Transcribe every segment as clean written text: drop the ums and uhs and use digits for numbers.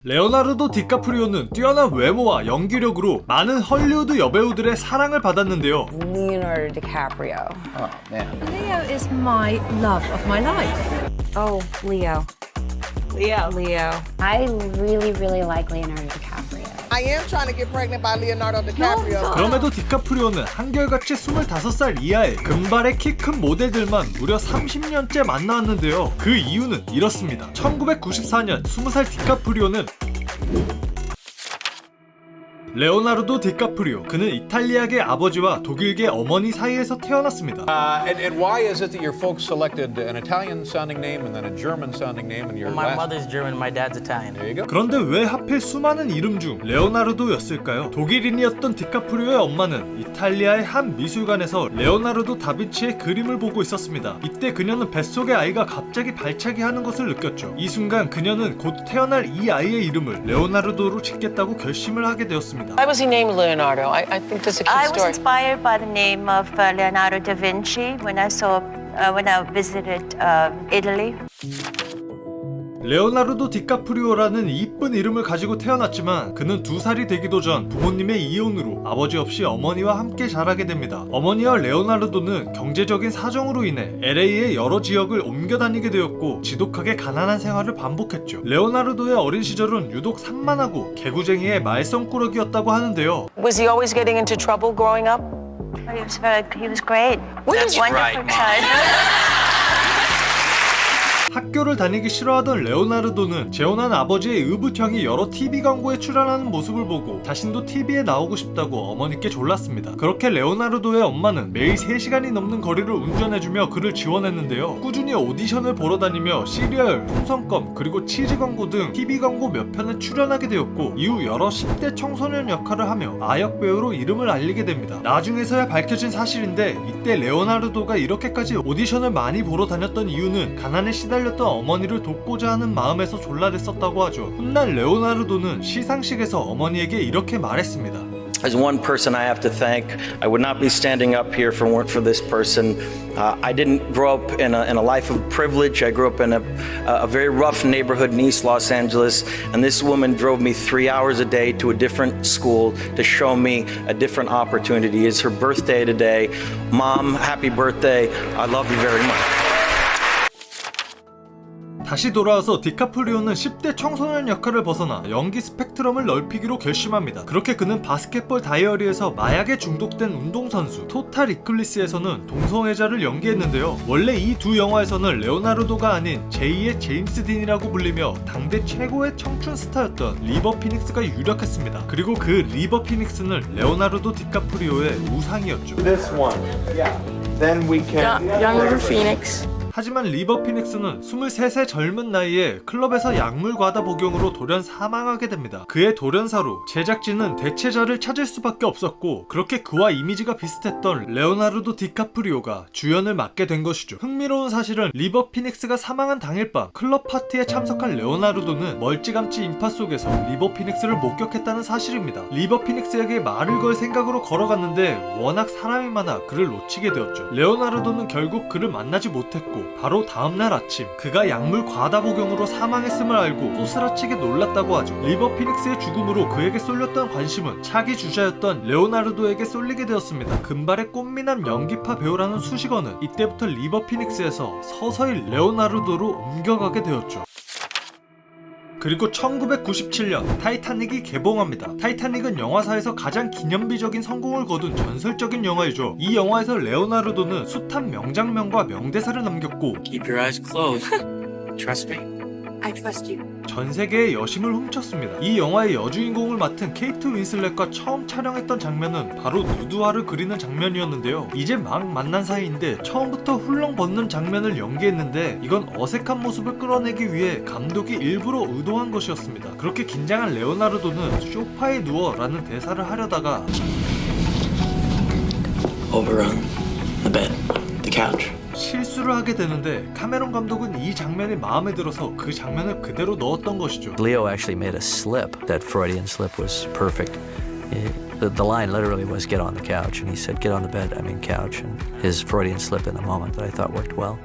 레오나르도 디카프리오는 뛰어난 외모와 연기력으로 많은 헐리우드 여배우들의 사랑을 받았는데요. Leonardo DiCaprio. Oh, man. Leo is my love of my life. Oh, Leo. Leo. I really like Leonardo DiCaprio. I am trying to get pregnant by Leonardo DiCaprio. 그럼에도 디카프리오는 한결같이 25살 이하의 금발의 키 큰 모델들만 무려 30년째 만나왔는데요. 그 이유는 이렇습니다. 1994년 20살 디카프리오는 레오나르도 디카프리오, 그는 이탈리아계 아버지와 독일계 어머니 사이에서 태어났습니다. And why is it that your folks selected an Italian-sounding name and then a German-sounding name and your My last... mother's German, my dad's Italian. There you go. 그런데 왜 하필 수많은 이름 중 레오나르도였을까요? 독일인이었던 디카프리오의 엄마는 이탈리아의 한 미술관에서 레오나르도 다빈치의 그림을 보고 있었습니다. 이때 그녀는 뱃속의 아이가 갑자기 발차기 하는 것을 느꼈죠. 이 순간 그녀는 곧 태어날 이 아이의 이름을 레오나르도로 짓겠다고 결심을 하게 되었습니다. Why was he named Leonardo? I think that's a cute I was story. inspired by the name of Leonardo da Vinci when I visited Italy. 레오나르도 디카프리오라는 이쁜 이름을 가지고 태어났지만 그는 2살이 되기도 전 부모님의 이혼으로 아버지 없이 어머니와 함께 자라게 됩니다. 어머니와 레오나르도는 경제적인 사정으로 인해 LA의 여러 지역을 옮겨 다니게 되었고 지독하게 가난한 생활을 반복했죠. 레오나르도의 어린 시절은 유독 산만하고 개구쟁이의 말썽꾸러기였다고 하는데요. Was he always getting into trouble growing up? He was great. That's Wonderful right, Mom. child. 학교를 다니기 싫어하던 레오나르도는 재혼한 아버지의 의붓형이 여러 TV 광고에 출연하는 모습을 보고 자신도 TV에 나오고 싶다고 어머니께 졸랐습니다. 그렇게 레오나르도의 엄마는 매일 3시간이 넘는 거리를 운전해주며 그를 지원했는데요. 꾸준히 오디션을 보러 다니며 시리얼, 풍선껌, 그리고 치즈 광고 등 TV 광고 몇 편에 출연하게 되었고 이후 여러 10대 청소년 역할을 하며 아역 배우로 이름을 알리게 됩니다. 나중에서야 밝혀진 사실인데 이때 레오나르도가 이렇게까지 오디션을 많이 보러 다녔던 이유는 가난에 시달렸던 어머니를 돕고자 하는 마음에서 졸라댔었다고 하죠. 훗날 레오나르도는 시상식에서 어머니에게 이렇게 말했습니다. As one person I have to thank, I would not be standing up here if it weren't for this person. I didn't grow up in a life of privilege. I grew up in a very rough neighborhood in East Los Angeles, and this woman drove me 3 hours a day to a different school to show me a different opportunity. It's her birthday today. Mom, happy birthday. I love you very much. 다시 돌아와서 디카프리오는 10대 청소년 역할을 벗어나 연기 스펙트럼을 넓히기로 결심합니다. 그렇게 그는 바스켓볼 다이어리에서 마약에 중독된 운동선수 토탈 이클리스에서는 동성애자를 연기했는데요. 원래 이 두 영화에서는 레오나르도가 아닌 제2의 제임스 딘이라고 불리며 당대 최고의 청춘 스타였던 리버 피닉스가 유력했습니다. 그리고 그 리버 피닉스는 레오나르도 디카프리오의 우상이었죠. This one. Yeah. Then we can. Young River Phoenix. 하지만 리버 피닉스는 23세 젊은 나이에 클럽에서 약물 과다 복용으로 돌연 사망하게 됩니다. 그의 돌연사로 제작진은 대체자를 찾을 수밖에 없었고 그렇게 그와 이미지가 비슷했던 레오나르도 디카프리오가 주연을 맡게 된 것이죠. 흥미로운 사실은 리버 피닉스가 사망한 당일 밤 클럽 파티에 참석한 레오나르도는 멀찌감치 인파 속에서 리버 피닉스를 목격했다는 사실입니다. 리버 피닉스에게 말을 걸 생각으로 걸어갔는데 워낙 사람이 많아 그를 놓치게 되었죠. 레오나르도는 결국 그를 만나지 못했고 바로 다음날 아침 그가 약물 과다 복용으로 사망했음을 알고 소스라치게 놀랐다고 하죠. 리버 피닉스의 죽음으로 그에게 쏠렸던 관심은 차기 주자였던 레오나르도에게 쏠리게 되었습니다. 금발의 꽃미남 연기파 배우라는 수식어는 이때부터 리버 피닉스에서 서서히 레오나르도로 옮겨가게 되었죠. 그리고 1997년 타이타닉이 개봉합니다. 타이타닉은 영화사에서 가장 기념비적인 성공을 거둔 전설적인 영화이죠. 이 영화에서 레오나르도는 숱한 명장면과 명대사를 남겼고 Keep your eyes closed. Trust me. I trust you. 전 세계의 여심을 훔쳤습니다. 이 영화의 여주인공을 맡은 케이트 윈슬렛과 처음 촬영했던 장면은 바로 누드화를 그리는 장면이었는데요. 이제 막 만난 사이인데 처음부터 훌렁 벗는 장면을 연기했는데 이건 어색한 모습을 끌어내기 위해 감독이 일부러 의도한 것이었습니다. 그렇게 긴장한 레오나르도는 소파에 누워 라는 대사를 하려다가 Over on the bed, the couch. 실수를 하게 되는데 카메론 감독은 이 장면이 마음에 들어서 그 장면을 그대로 넣었던 것이죠. Leo actually made a slip. That Freudian slip was perfect. The line literally was get on the couch, and he said get on the bed, I mean couch, and his Freudian slip in the moment that I thought worked well.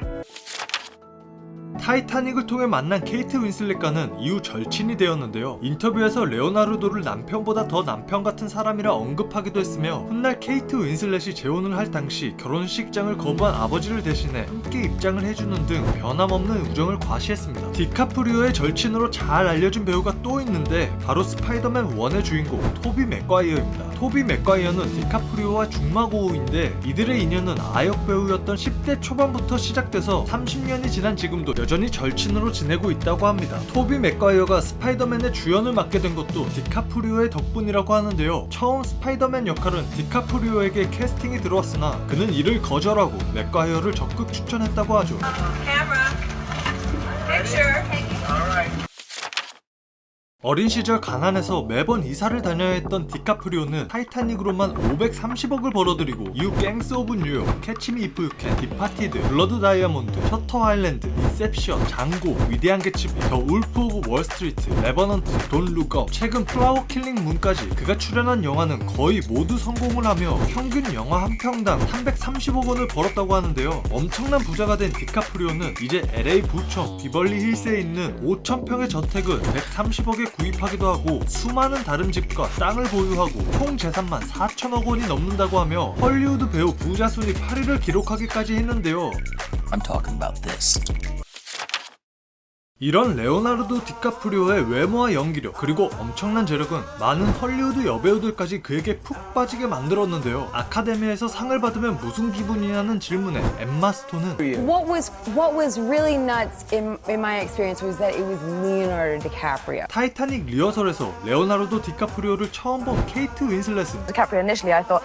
타이타닉을 통해 만난 케이트 윈슬렛과는 이후 절친이 되었는데요. 인터뷰에서 레오나르도를 남편보다 더 남편 같은 사람이라 언급하기도 했으며 훗날 케이트 윈슬렛이 재혼을 할 당시 결혼식장을 거부한 아버지를 대신해 함께 입장을 해주는 등 변함없는 우정을 과시했습니다. 디카프리오의 절친으로 잘 알려진 배우가 또 있는데 바로 스파이더맨 1의 주인공 토비 맥과이어입니다. 토비 맥과이어는 디카프리오와 중마고우인데 이들의 인연은 아역 배우였던 10대 초반부터 시작돼서 30년이 지난 지금도 여전히 절친으로 지내고 있다고 합니다. 토비 맥과이어가 스파이더맨의 주연을 맡게 된 것도 디카프리오의 덕분이라고 하는데요. 처음 스파이더맨 역할은 디카프리오에게 캐스팅이 들어왔으나 그는 이를 거절하고 맥과이어를 적극 추천했다고 하죠. 어린 시절 가난해서 매번 이사를 다녀야 했던 디카프리오는 타이타닉으로만 530억을 벌어들이고 이후 갱스 오브 뉴욕, 캐치 미 이프 유 캔, 디파티드, 블러드 다이아몬드, 셔터 아일랜드, 인셉션, 장고, 위대한 개츠비, 더 울프 오브 월스트리트, 레버넌트, 돈 룩업, 최근 플라워 킬링 문까지 그가 출연한 영화는 거의 모두 성공을 하며 평균 영화 한 평당 330억 원을 벌었다고 하는데요. 엄청난 부자가 된 디카프리오는 이제 LA 부천 비벌리 힐스에 있는 5,000평의 저택을 130억에 구입하기도 하고 수많은 다른 집과 땅을 보유하고 총 재산만 4천억 원이 넘는다고 하며 헐리우드 배우 부자 순위 8위를 기록하기까지 했는데요. I'm talking about this. 이런 레오나르도 디카프리오의 외모와 연기력 그리고 엄청난 재력은 많은 헐리우드 여배우들까지 그에게 푹 빠지게 만들었는데요. 아카데미에서 상을 받으면 무슨 기분이냐는 질문에 엠마 스톤은 What was really nuts in my experience was that it was Leonardo DiCaprio. 타이타닉 리허설에서 레오나르도 디카프리오를 처음 본 케이트 윈슬렛은 DiCaprio initially I thought,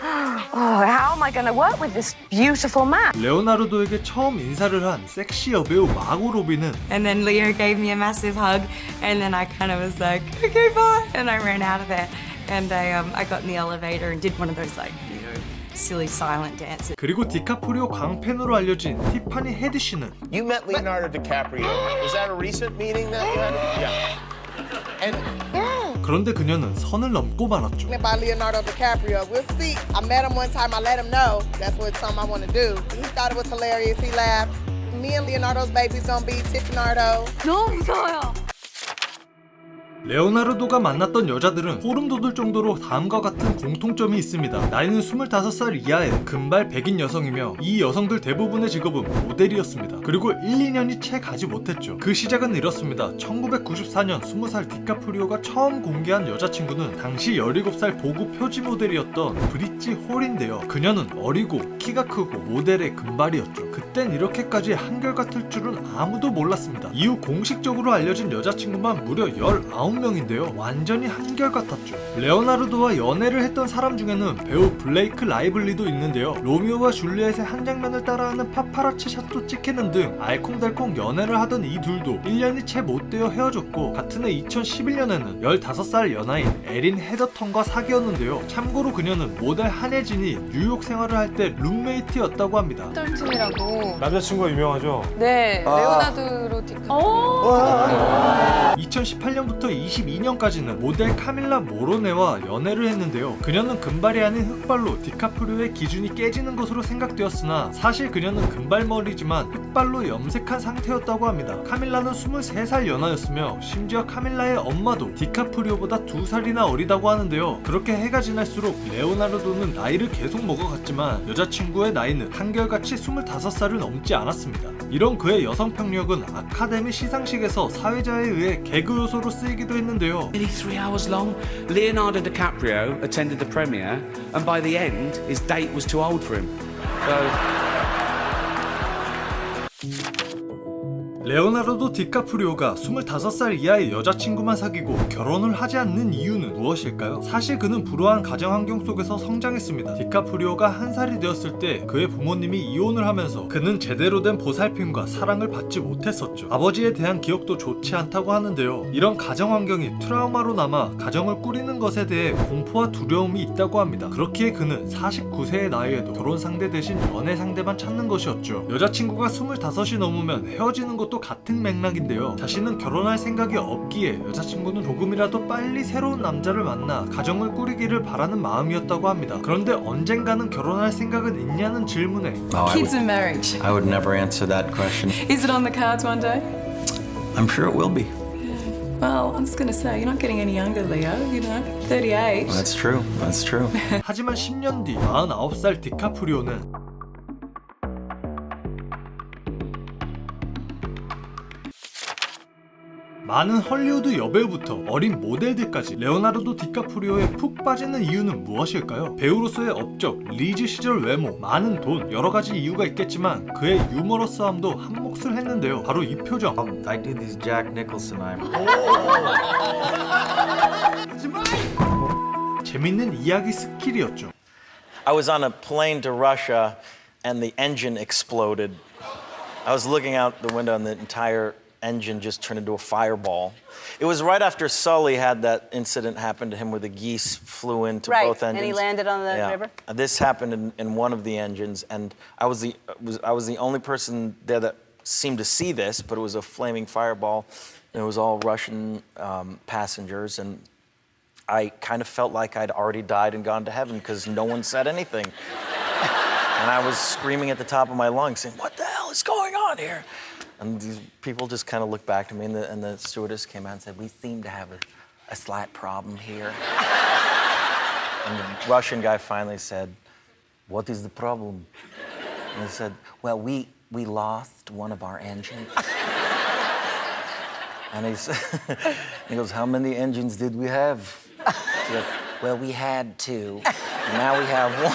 oh, how am I going to work with this beautiful man? 레오나르도에게 처음 인사를 한 섹시 여배우 마고 로비는 And then Leo gave me a massive hug, and then I kind of was like, okay, bye, and I ran out of there, and I got in the elevator and did one of those like, you know, silly silent dances. 그리고 디카프리오 광팬으로 알려진 티파니 헤드 씨는 You met Leonardo DiCaprio. Was that a recent meeting that you had? Yeah. And 그런데 그녀는 선을 넘고 말았죠. By Leonardo DiCaprio. We'll see. I met him one time. I let him know that's what something I want to do. He thought it was hilarious. He laughed. Me and Leonardo's baby's gonna be Tiffnardo. 너무 무서워요. 레오나르도가 만났던 여자들은 소름 돋을 정도로 다음과 같은 공통점이 있습니다. 나이는 25살 이하의 금발 백인 여성이며 이 여성들 대부분의 직업은 모델이었습니다. 그리고 1, 2년이 채 가지 못했죠. 그 시작은 이렇습니다. 1994년 20살 디카프리오가 처음 공개한 여자친구는 당시 17살 보구 표지 모델이었던 브릿지 홀인데요. 그녀는 어리고 키가 크고 모델의 금발이었죠. 그땐 이렇게까지 한결같을 줄은 아무도 몰랐습니다. 이후 공식적으로 알려진 여자친구만 무려 19명인데요. 완전히 한결같았죠. 레오나르도와 연애를 했던 사람 중에는 배우 블레이크 라이블리도 있는데요. 로미오와 줄리엣의 한 장면을 따라하는 파파라치 샷도 찍히는 등 알콩달콩 연애를 하던 이 둘도 1년이 채 못 되어 헤어졌고 같은 해 2011년에는 15살 연하인 에린 헤더턴과 사귀었는데요. 참고로 그녀는 모델 한혜진이 뉴욕 생활을 할 때 룸메이트였다고 합니다. 썰튼이라고. 남자친구가 유명하죠? 네, 레오나르도 디카프리오. 2018년부터 22년까지는 모델 카밀라 모로네와 연애를 했는데요. 그녀는 금발이 아닌 흑발로 디카프리오의 기준이 깨지는 것으로 생각되었으나 사실 그녀는 금발머리지만 흑발로 염색한 상태였다고 합니다. 카밀라는 23살 연하였으며 심지어 카밀라의 엄마도 디카프리오보다 2살이나 어리다고 하는데요. 그렇게 해가 지날수록 레오나르도는 나이를 계속 먹어갔지만 여자친구의 나이는 한결같이 25살을 넘지 않았습니다. 이런 그의 여성 평력은 아카데미 시상식에서 사회자에 의해 개그 요소로 쓰이기도 했는데요. 3 hours long. Leonardo DiCaprio attended the premiere, and by the end, his date was too old for him. 레오나르도 디카프리오가 25살 이하의 여자친구만 사귀고 결혼을 하지 않는 이유는 무엇일까요? 사실 그는 불우한 가정 환경 속에서 성장했습니다. 디카프리오가 한 살이 되었을 때 그의 부모님이 이혼을 하면서 그는 제대로 된 보살핌과 사랑을 받지 못했었죠. 아버지에 대한 기억도 좋지 않다고 하는데요. 이런 가정 환경이 트라우마로 남아 가정을 꾸리는 것에 대해 공포와 두려움이 있다고 합니다. 그렇기에 그는 49세의 나이에도 결혼 상대 대신 연애 상대만 찾는 것이었죠. 여자친구가 25이 넘으면 헤어지는 것도 같은 맥락인데요. 자신은 결혼할 생각이 없기에 여자친구는 조금이라도 빨리 새로운 남자를 만나 가정을 꾸리기를 바라는 마음이었다고 합니다. 그런데 언젠가는 결혼할 생각은 있냐는 질문에 Kids and marriage. I would never answer that question. Is it on the cards one day? I'm sure it will be. Well, I'm just gonna say, you're not getting any younger, Leo. You know, 38. Well, that's true. That's true. 하지만 10년 뒤 49살 디카프리오는 많은 헐리우드 여배우부터 어린 모델들까지 레오나르도 디카프리오에 푹 빠지는 이유는 무엇일까요? 배우로서의 업적, 리즈 시절 외모, 많은 돈, 여러가지 이유가 있겠지만 그의 유머러스함도 한몫을 했는데요. 바로 이 표정. I do this Jack Nicholson I'm. 재밌는 이야기 스킬이었죠. I was on a plane to Russia and the engine exploded. I was looking out the window and the entire engine just turned into a fireball. It was right after Sully had that incident happen to him where the geese flew into both engines. And he landed on the river? This happened in one of the engines, and I was the only person there that seemed to see this, but it was a flaming fireball. And it was all Russian passengers, and I kind of felt like I'd already died and gone to heaven because no one said anything. And I was screaming at the top of my lungs saying, "What the hell is going on here?" And these people just kind of looked back to me, and the stewardess came out and said, "We seem to have a slight problem here." And the Russian guy finally said, "What is the problem?" And I said, "Well, we lost one of our engines." And he goes, "How many engines did we have?" She goes, "Well, we had two. Now we have one."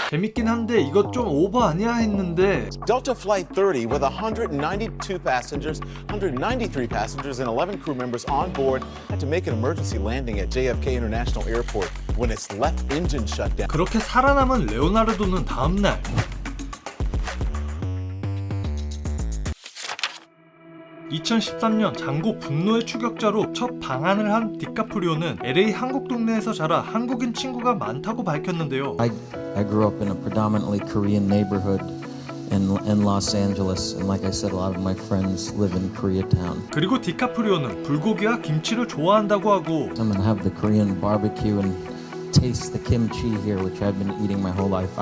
재밌긴 한데 이것 좀 오버 아니야 했는데 Delta Flight 30 with 192 passengers, 193 passengers and 11 crew members on board had to make an emergency landing at JFK International Airport when its left engine shut down. 그렇게 살아남은 레오나르도는 다음날 (2013년) 장고 분노의 추격자로 첫 방한을 한 디카프리오는 LA 한국 동네에서 자라 한국인 친구가 많다고 밝혔는데요. I grew up in a predominantly Korean neighborhood in Los Angeles, and like I said, a lot of my friends live in Koreatown. 그리고 디카프리오는 불고기와 김치를 좋아한다고 하고 I'm gonna have the Korean barbecue and taste the kimchi here, which I've been eating my whole life.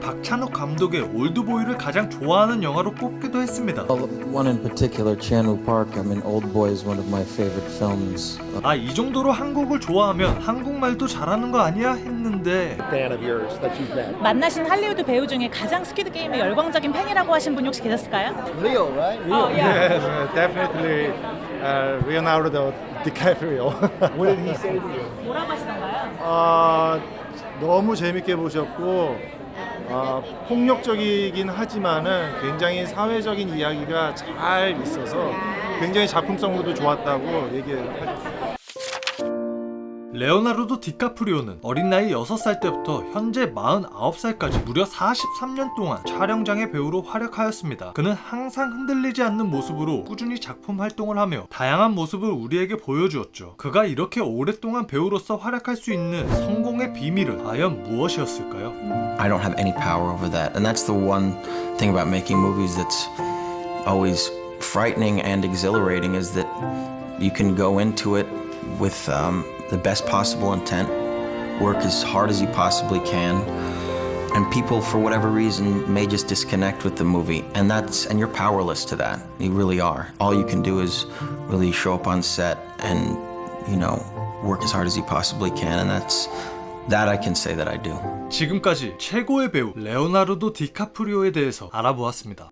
박찬욱 감독의 올드보이를 가장 좋아하는 영화로 꼽기도 했습니다. One in particular, Chan-wook Park. I mean, Old Boy is one of my favorite films. 이 정도로 한국을 좋아하면 한국말도 잘하는 거 아니야 했는데 만나신 할리우드 배우 중에 가장 스퀴드 게임의 열광적인 팬이라고 하신 분 혹시 계셨을까요? Leo, right? Leo. Yeah. Yes, definitely Leonardo DiCaprio. What did he say to you? 뭐라고 하시던가요? 너무 재밌게 보셨고 폭력적이긴 하지만은 굉장히 사회적인 이야기가 잘 있어서 굉장히 작품성으로도 좋았다고 얘기를 하셨어요. 레오나르도 디카프리오는 어린 나이 6살 때부터 현재 49살까지 무려 43년 동안 촬영장의 배우로 활약하였습니다. 그는 항상 흔들리지 않는 모습으로 꾸준히 작품 활동을 하며 다양한 모습을 우리에게 보여주었죠. 그가 이렇게 오랫동안 배우로서 활약할 수 있는 성공의 비밀은 과연 무엇이었을까요? I don't have any power over that. And that's the one thing about making movies that's always frightening and exhilarating is that you can go into it with the best possible intent, work as hard as you possibly can, and people for whatever reason may just disconnect with the movie, and you're powerless to that. You really are. All you can do is really show up on set and, you know, work as hard as you possibly can, and that I can say that I do. 지금까지 최고의 배우 레오나르도 디카프리오에 대해서 알아보았습니다.